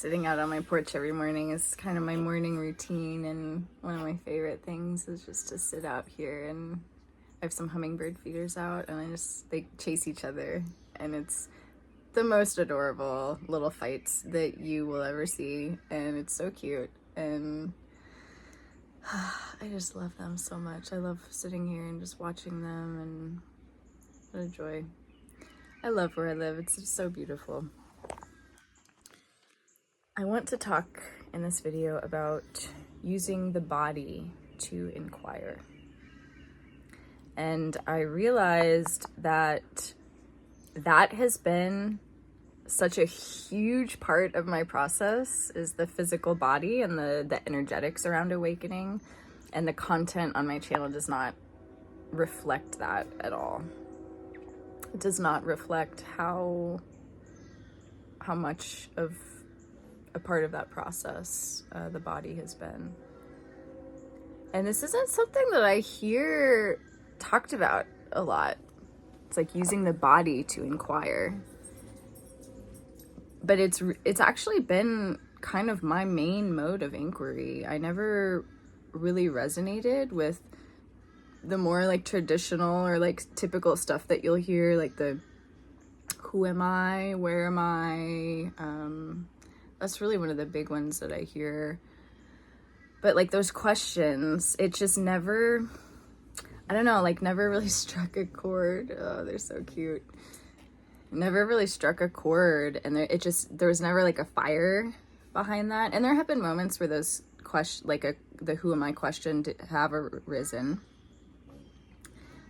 Sitting out on my porch every morning is kind of my morning routine, and one of my favorite things is just to sit out here, and I have some hummingbird feeders out, and they chase each other, and it's the most adorable little fights that you will ever see, and it's so cute, and I just love them so much. I love sitting here and just watching them, and what a joy. I love where I live. It's just so beautiful. I want to talk in this video about using the body to inquire. And I realized that has been such a huge part of my process, is the physical body and the energetics around awakening, and the content on my channel does not reflect that at all. It does not reflect how much of a part of that process the body has been. And this isn't something that I hear talked about a lot. It's like using the body to inquire. But it's actually been kind of my main mode of inquiry. I never really resonated with the more like traditional or like typical stuff that you'll hear, like the who am I, where am I, that's really one of the big ones that I hear. But like those questions, it just never, I don't know, like never really struck a chord. Oh, they're so cute. Never really struck a chord, and there was never like a fire behind that. And there have been moments where those questions, like the who am I question, have arisen.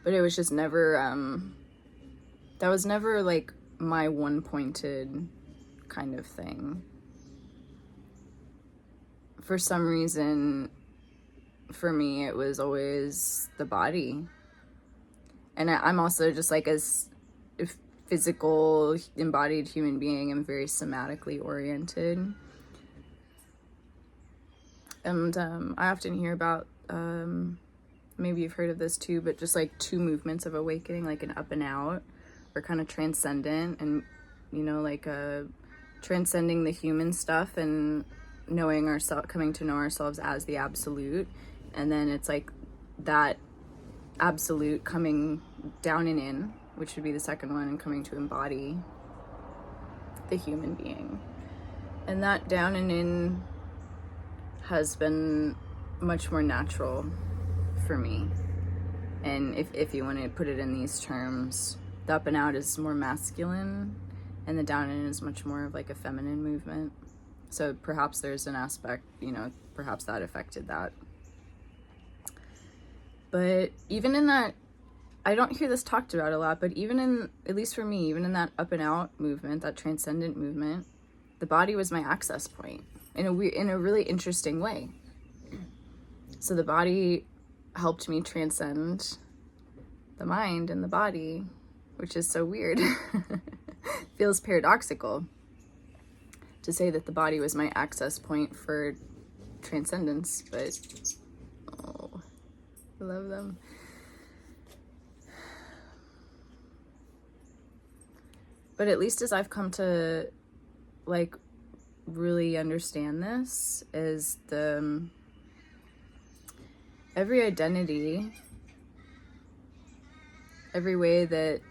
But it was just never, that was never like my one-pointed kind of thing. For some reason, for me, it was always the body. And I'm also just like a physical, embodied human being. I'm very somatically oriented. And I often hear about, maybe you've heard of this too, but just like two movements of awakening, like an up and out, or kind of transcendent, and, you know, like transcending the human stuff and knowing ourselves, coming to know ourselves as the absolute. And then it's like that absolute coming down and in, which would be the second one, and coming to embody the human being. And that down and in has been much more natural for me. And if you want to put it in these terms, the up and out is more masculine, and the down and in is much more of like a feminine movement. So perhaps there's an aspect, you know, perhaps that affected that. But even in that, I don't hear this talked about a lot, but even in, at least for me, even in that up and out movement, that transcendent movement, the body was my access point in a really interesting way. So the body helped me transcend the mind and the body, which is so weird. Feels paradoxical to say that the body was my access point for transcendence, but oh, I love them. But at least as I've come to like really understand this, is every identity, every way that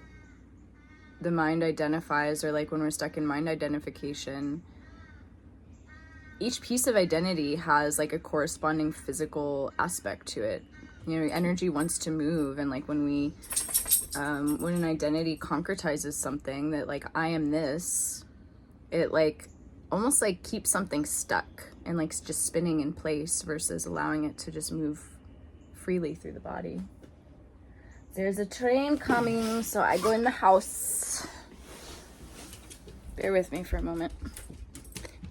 the mind identifies, or like when we're stuck in mind identification, each piece of identity has like a corresponding physical aspect to it. You know, energy wants to move, and like when an identity concretizes something, that like I am this, it like almost like keeps something stuck and like just spinning in place versus allowing it to just move freely through the body. There's a train coming, so I go in the house. Bear with me for a moment.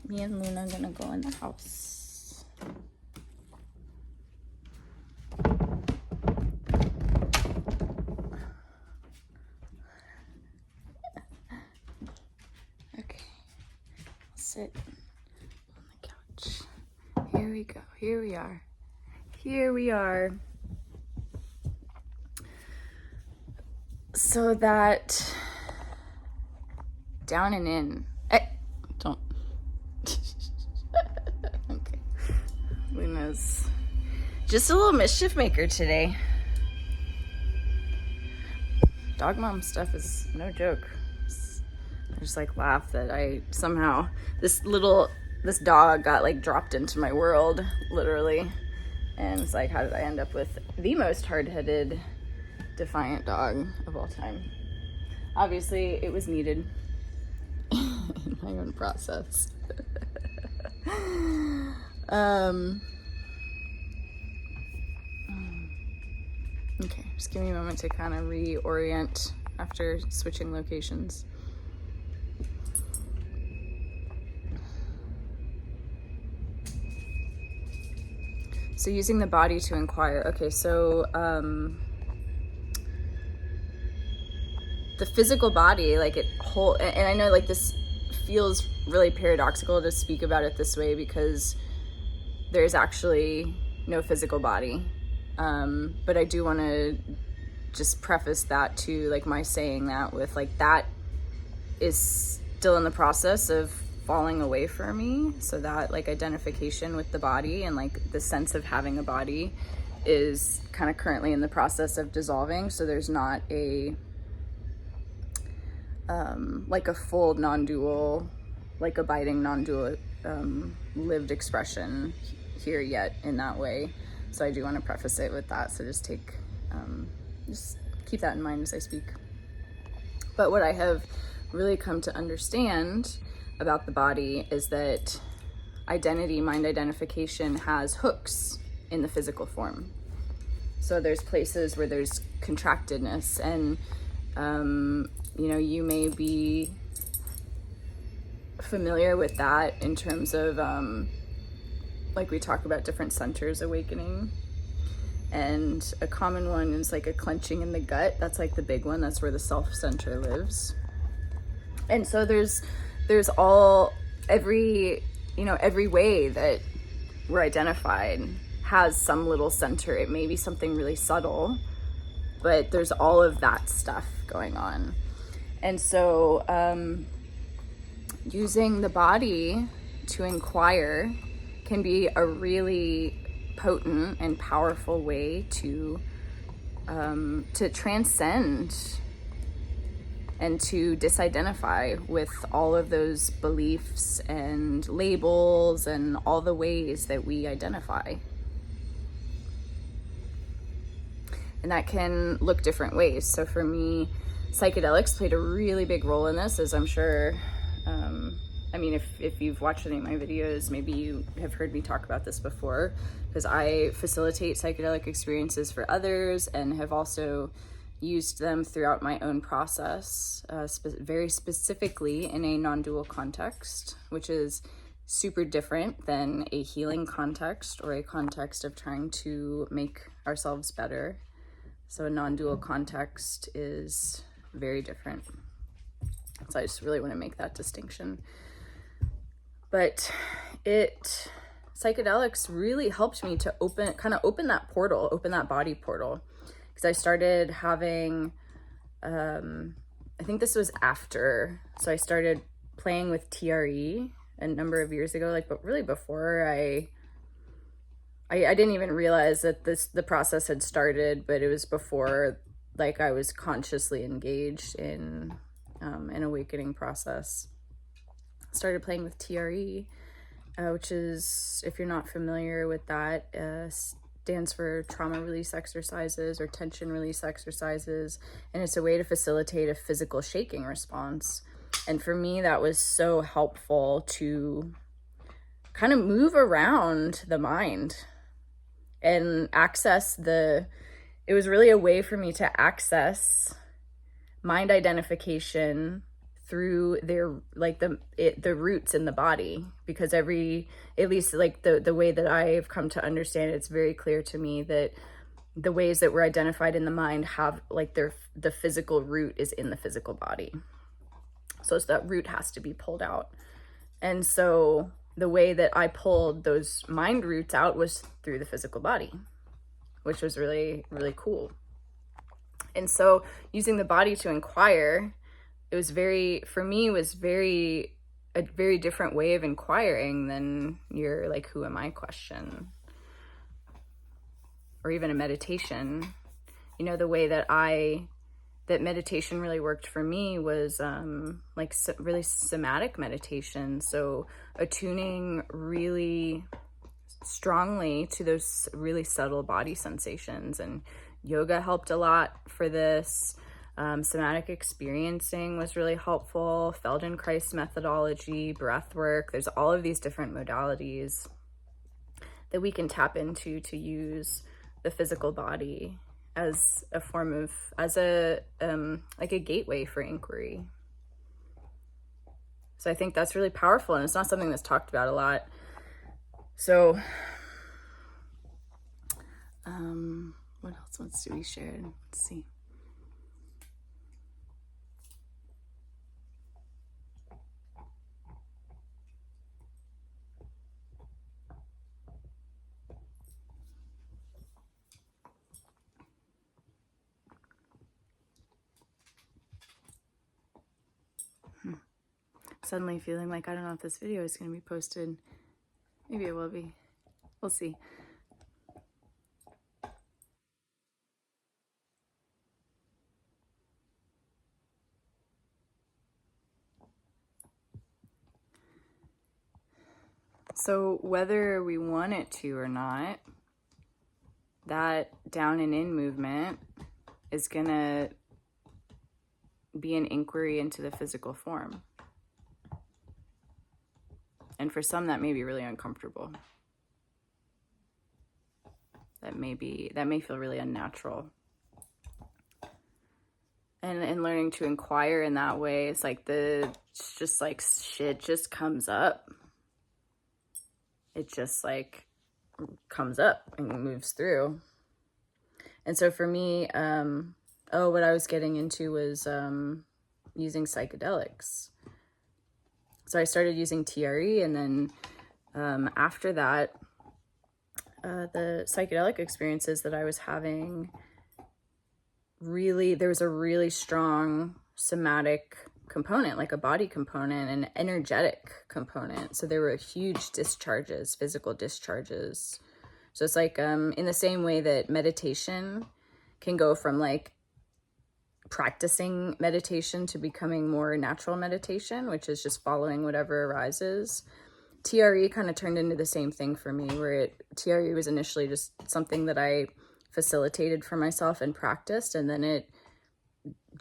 Me and Luna are gonna go in the house. Okay, I'll sit on the couch. Here we go. Here we are. Here we are. So that down and in. Don't. Luna's just a little mischief maker today. Dog mom stuff is no joke. I just like laugh that I somehow, this dog got like dropped into my world, literally. And it's like, how did I end up with the most hard-headed, defiant dog of all time? Obviously, it was needed in my own process. Okay, just give me a moment to kind of reorient after switching locations. So using the body to inquire. Okay, so the physical body, like and I know like this feels really paradoxical to speak about it this way because there's actually no physical body. But I do want to just preface that to like my saying that with like that is still in the process of falling away for me. So that like identification with the body and like the sense of having a body is kind of currently in the process of dissolving. So there's not a like a full non-dual, like abiding non-dual lived expression here yet in that way. So I do want to preface it with that. So just keep that in mind as I speak. But what I have really come to understand about the body is that identity, mind identification has hooks in the physical form. So there's places where there's contractedness and, you may be familiar with that in terms of, like we talk about different centers awakening. And a common one is like a clenching in the gut. That's like the big one. That's where the self center lives. And so there's every way that we're identified has some little center. It may be something really subtle, but there's all of that stuff going on. And so using the body to inquire can be a really potent and powerful way to transcend and to disidentify with all of those beliefs and labels and all the ways that we identify. And that can look different ways. So for me, psychedelics played a really big role in this, as I'm sure, if you've watched any of my videos, maybe you have heard me talk about this before, because I facilitate psychedelic experiences for others and have also used them throughout my own process, very specifically in a non-dual context, which is super different than a healing context or a context of trying to make ourselves better. So a non-dual context is very different. So I just really want to make that distinction. But psychedelics really helped me to open that portal, open that body portal. Because I started having, I think this was after, so I started playing with TRE a number of years ago, but really before I didn't even realize that the process had started, but it was before I was consciously engaged in an awakening process. Started playing with TRE, which is, if you're not familiar with that, stands for trauma release exercises or tension release exercises, and it's a way to facilitate a physical shaking response. And for me, that was so helpful to kind of move around the mind and access it was really a way for me to access mind identification through the roots in the body, because at least the way that I've come to understand it, it's very clear to me that the ways that we're identified in the mind have the physical root is in the physical body. So that root has to be pulled out. And so the way that I pulled those mind roots out was through the physical body, which was really, really cool. And so using the body to inquire, it was a very different way of inquiring than your who am I question. or even a meditation. You know, the way that meditation really worked for me was like really somatic meditation. So attuning really strongly to those really subtle body sensations, and yoga helped a lot for this. Somatic experiencing was really helpful. Feldenkrais methodology, breath work. There's all of these different modalities that we can tap into to use the physical body as a form of, like a gateway for inquiry. So I think that's really powerful, and it's not something that's talked about a lot. So, what else wants to be shared? Let's see. Suddenly feeling like I don't know if this video is going to be posted. Maybe it will be. We'll see. So whether we want it to or not, that down and in movement is going to be an inquiry into the physical form. And for some, that may be really uncomfortable. That may feel really unnatural. And learning to inquire in that way, it's like it's just like shit just comes up. It just like comes up and moves through. And so for me, what I was getting into was using psychedelics. So I started using TRE, and then after that, the psychedelic experiences that I was having, there was a really strong somatic component, like a body component, and energetic component. So there were huge discharges, physical discharges. So it's like in the same way that meditation can go from like practicing meditation to becoming more natural meditation, which is just following whatever arises. TRE kind of turned into the same thing for me, where TRE was initially just something that I facilitated for myself and practiced, and then it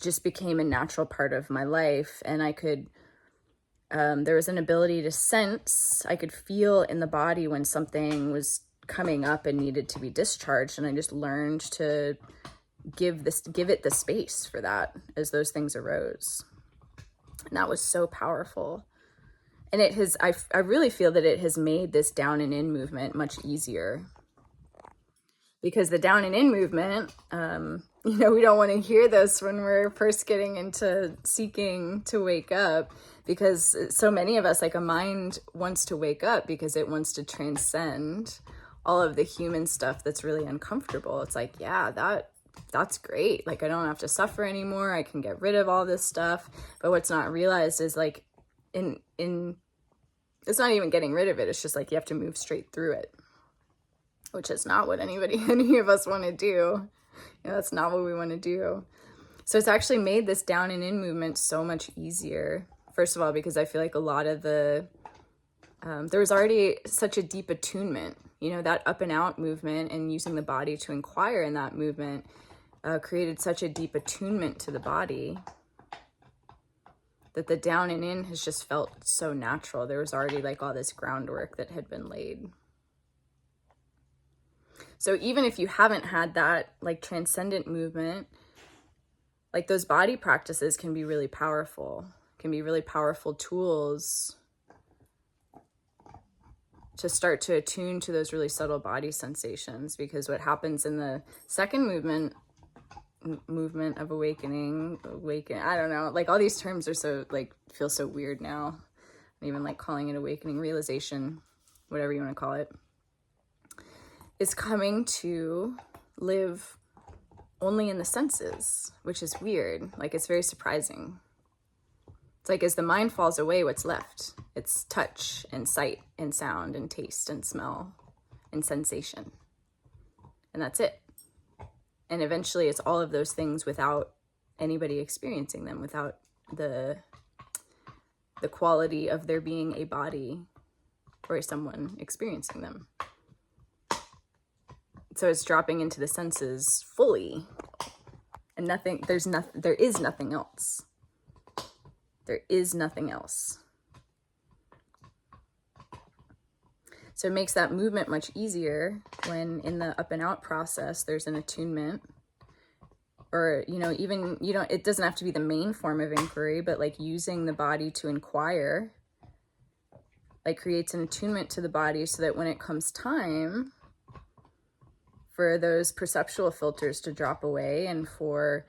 just became a natural part of my life. And I could, there was an ability to sense, I could feel in the body when something was coming up and needed to be discharged. And I just learned to give it the space for that as those things arose. And that was so powerful. And I really feel that it has made this down and in movement much easier. Because the down and in movement, we don't want to hear this when we're first getting into seeking to wake up, because so many of us, like a mind wants to wake up because it wants to transcend all of the human stuff that's really uncomfortable. It's like, yeah, that's great. Like, I don't have to suffer anymore. I can get rid of all this stuff. But what's not realized is like it's not even getting rid of it. It's just like you have to move straight through it, which is not what any of us want to do. That's not what we want to do. So it's actually made this down and in movement so much easier. First of all, because I feel like a lot of there was already such a deep attunement, that up and out movement and using the body to inquire in that movement created such a deep attunement to the body that the down and in has just felt so natural. There was already like all this groundwork that had been laid. So even if you haven't had that like transcendent movement, like those body practices can be really powerful, tools to start to attune to those really subtle body sensations. Because what happens in the second movement of awakening, I don't know, like all these terms are so like feel so weird now. Even like calling it awakening, realization, whatever you want to call it, is coming to live only in the senses, which is weird. Like, it's very surprising. It's like as the mind falls away, what's left? It's touch and sight and sound and taste and smell and sensation. and that's it. And eventually it's all of those things without anybody experiencing them, without the quality of there being a body or someone experiencing them. So it's dropping into the senses fully, and there is nothing else. There is nothing else. So it makes that movement much easier when in the up and out process, there's an attunement, or, even, it doesn't have to be the main form of inquiry, but like using the body to inquire, like creates an attunement to the body so that when it comes time for those perceptual filters to drop away and for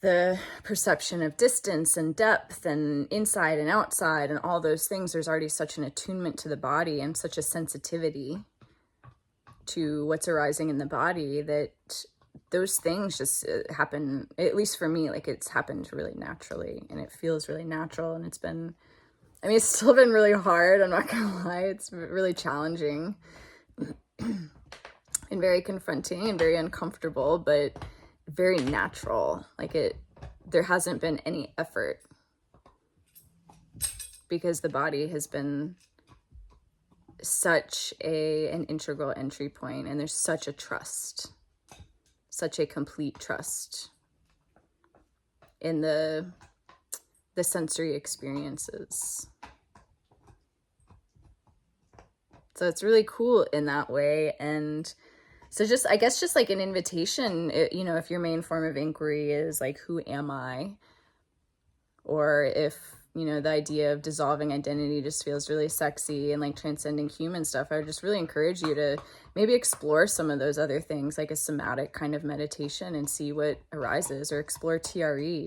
the perception of distance and depth and inside and outside and all those things, there's already such an attunement to the body and such a sensitivity to what's arising in the body that those things just happen, at least for me, like it's happened really naturally, and it feels really natural. And it's still been really hard, I'm not gonna lie. It's really challenging and very confronting and very uncomfortable, but very natural. Like there hasn't been any effort, because the body has been such an integral entry point, and there's such a trust, such a complete trust in the sensory experiences. So it's really cool in that way. And so I guess just like an invitation, if your main form of inquiry is like, who am I? Or if, the idea of dissolving identity just feels really sexy and like transcending human stuff, I would just really encourage you to maybe explore some of those other things, like a somatic kind of meditation, and see what arises, or explore TRE,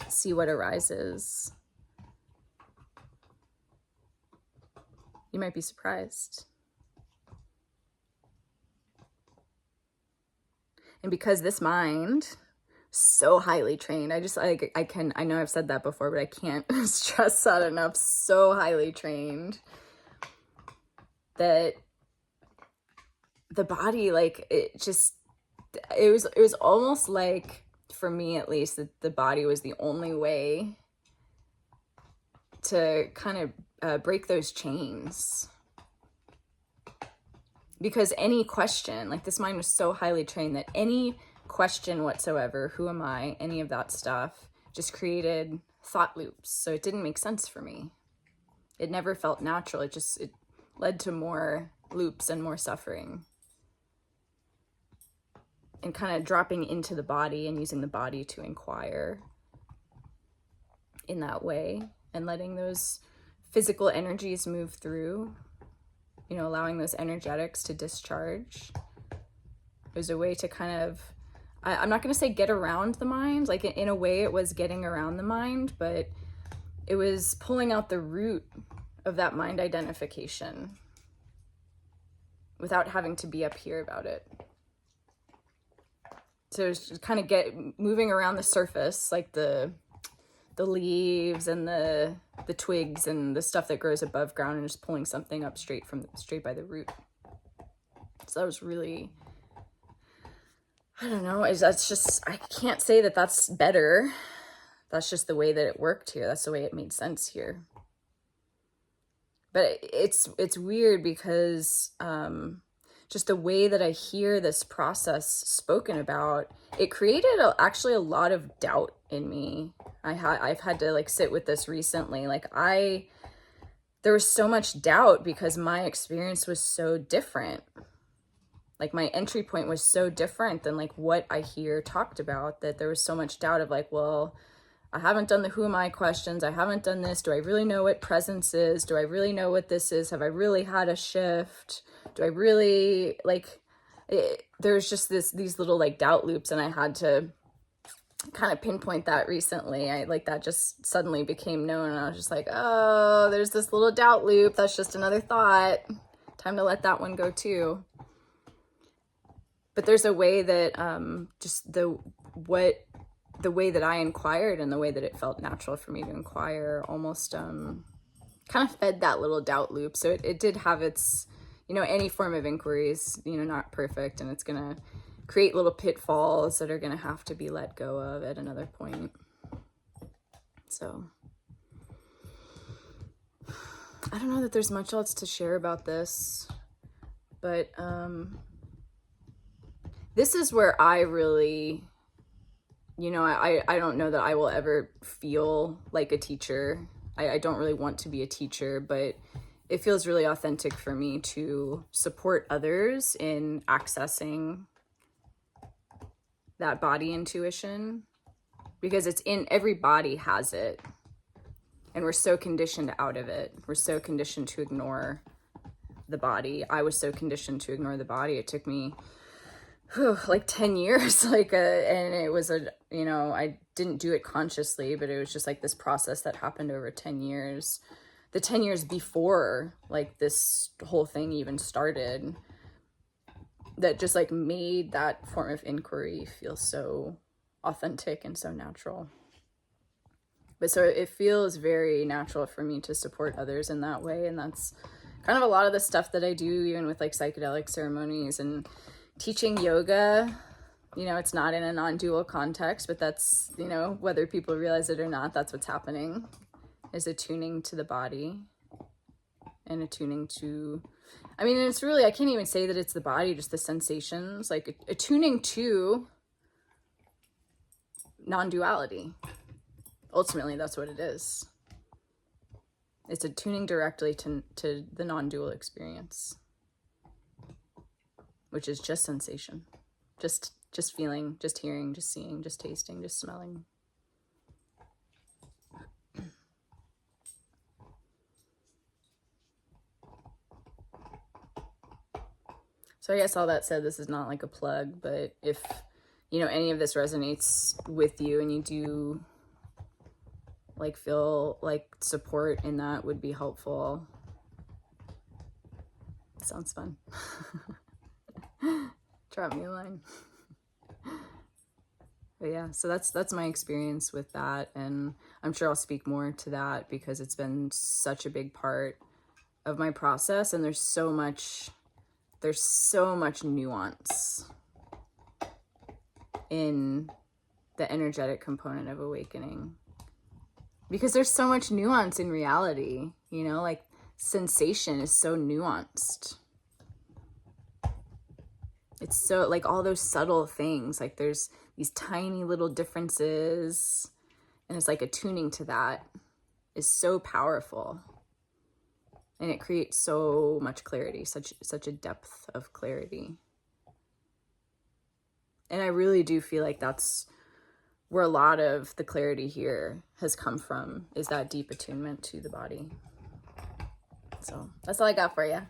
see what arises. You might be surprised. And because this mind, so highly trained, I know I've said that before, but I can't stress that enough, so highly trained, that the body, like, it was almost like, for me at least, that the body was the only way to kind of break those chains. Because any question, like this mind was so highly trained that any question whatsoever, who am I, any of that stuff, just created thought loops. So it didn't make sense for me. It never felt natural. It led to more loops and more suffering. And kind of dropping into the body and using the body to inquire in that way, and letting those physical energies move through, allowing those energetics to discharge. It was a way to kind of, I'm not going to say get around the mind, like in a way it was getting around the mind, but it was pulling out the root of that mind identification without having to be up here about it. So it's just kind of moving around the surface, like the leaves and the twigs and the stuff that grows above ground, and just pulling something up straight by the root. So that was really, I don't know, I can't say that that's better. That's just the way that it worked here. That's the way it made sense here. But it's weird because just the way that I hear this process spoken about, it created actually a lot of doubt in me. I've had to like sit with this recently. Like there was so much doubt because my experience was so different. Like my entry point was so different than like what I hear talked about, that there was so much doubt of like, well, I haven't done the who am I questions. I haven't done this. Do I really know what presence is? Do I really know what this is? Have I really had a shift? Do I really there's just these little like doubt loops, and I had to kind of pinpoint that recently. That just suddenly became known, and I was just like, oh, there's this little doubt loop. That's just another thought. Time to let that one go too. But there's a way that just the way that I inquired and the way that it felt natural for me to inquire almost kind of fed that little doubt loop. So it did have its, you know, any form of inquiry is, you know, not perfect, and it's gonna create little pitfalls that are gonna have to be let go of at another point. So I don't know that there's much else to share about this, but this is where I really, you know, I don't know that I will ever feel like a teacher. I don't really want to be a teacher, but it feels really authentic for me to support others in accessing that body intuition, because it's in every body has it. And we're so conditioned out of it. We're so conditioned to ignore the body. I was so conditioned to ignore the body. It took me like 10 years, and it was you know, I didn't do it consciously, but it was just like this process that happened over 10 years. The 10 years before like this whole thing even started, that just like made that form of inquiry feel so authentic and so natural. But so it feels very natural for me to support others in that way. And that's kind of a lot of the stuff that I do, even with like psychedelic ceremonies and teaching yoga. You know, it's not in a non-dual context, but that's, you know, whether people realize it or not, that's what's happening, is attuning to the body and attuning to, I mean, it's really, I can't even say that it's the body, just the sensations, like attuning to non-duality. Ultimately, that's what it is. It's attuning directly to the non-dual experience, which is just sensation, just feeling, just hearing, just seeing, just tasting, just smelling. So I guess all that said, this is not like a plug, but if, you know, any of this resonates with you and you do like feel like support in that would be helpful. Sounds fun. Drop me a line. But yeah, so that's my experience with that, and I'm sure I'll speak more to that because it's been such a big part of my process, and there's so much nuance in the energetic component of awakening. Because there's so much nuance in reality, you know, like sensation is so nuanced. It's so like all those subtle things, like there's these tiny little differences, and it's like attuning to that is so powerful. And it creates so much clarity, such a depth of clarity. And I really do feel like that's where a lot of the clarity here has come from, is that deep attunement to the body. So that's all I got for you.